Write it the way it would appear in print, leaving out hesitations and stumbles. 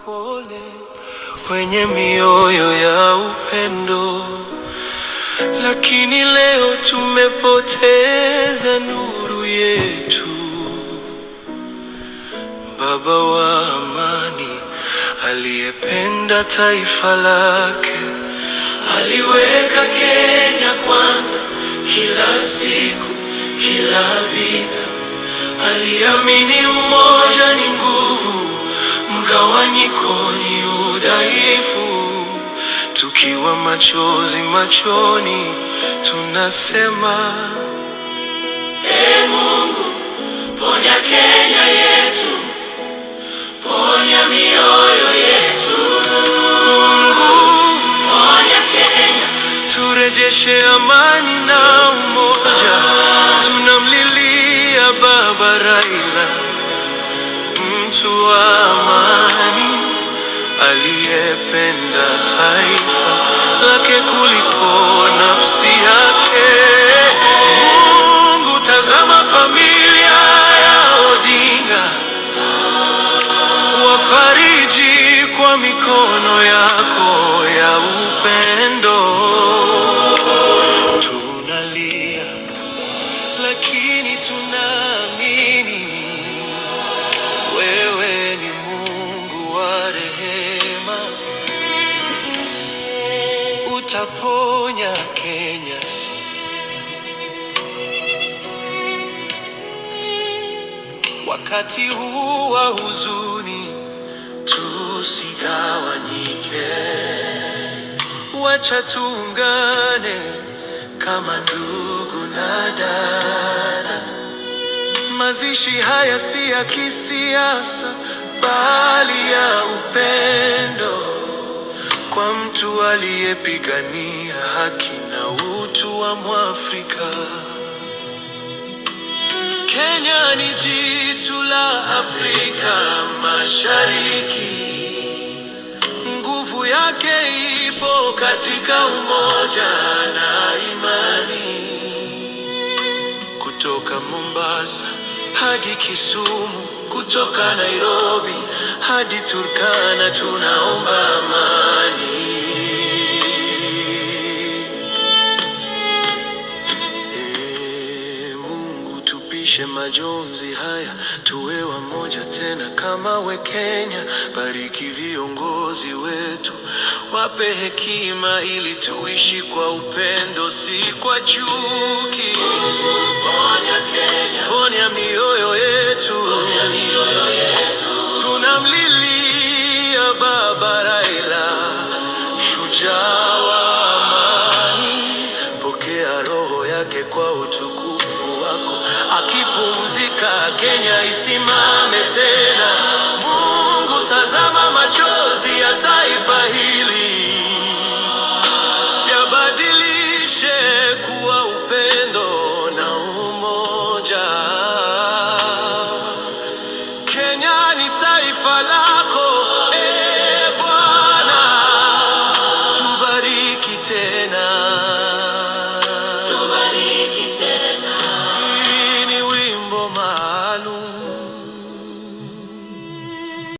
wapole, wenye mioyo ya upendo, lakini leo tumepoteza nuru yetu. Baba wa amani aliyependa taifa lake, aliweka Kenya kwanza kila siku, kila vita. Aliamini umoja ni nguvu, mgawanyiko ni udhaifu. Tukiwa machozi machoni tunasema, Mungu, ponya Kenya yetu, ponya mioyo yetu. Mungu, ponya Kenya, turejeshe amani na umoja. Tunamlilia Baba Raila, mtu wa amani aliyependa taifa lake kuliko nafsi yake. Mungu, tazama familia ya Odinga, wafariji kwa mikono yako ya upendo. Tunalia lakini tunaamini wewe ni Mungu wa rehema, utaponya Kenya. Wakati huu wa huzuni tusigawanyike, wacha tuungane kama ndugu na dada. Mazishi haya si ya kisiasa, bali ya upendo kwa mtu aliyepigania haki na utu wa Mwafrika. Kenya ni jitu la Afrika Mashariki, nguvu yake ipo katika umoja na imani. Kutoka Mombasa hadi Kisumu, kutoka Nairobi hadi Turkana, tunaomba amani. Mungu, tupishe majonzi haya, tuwe wamoja tena kama we Kenya. Bariki viongozi wetu, wape hekima ili tuishi kwa upendo, si kwa chuki. Ponya Kenya, ponya mioyo yetu, ponya mioyo yetu. Tunamlilia Baba Raila, shujaa wa amani. Pokea roho yake kwa utukufu wako, akipumzika Kenya isimame tena. Mungu, tazama machozi ya taifa hili.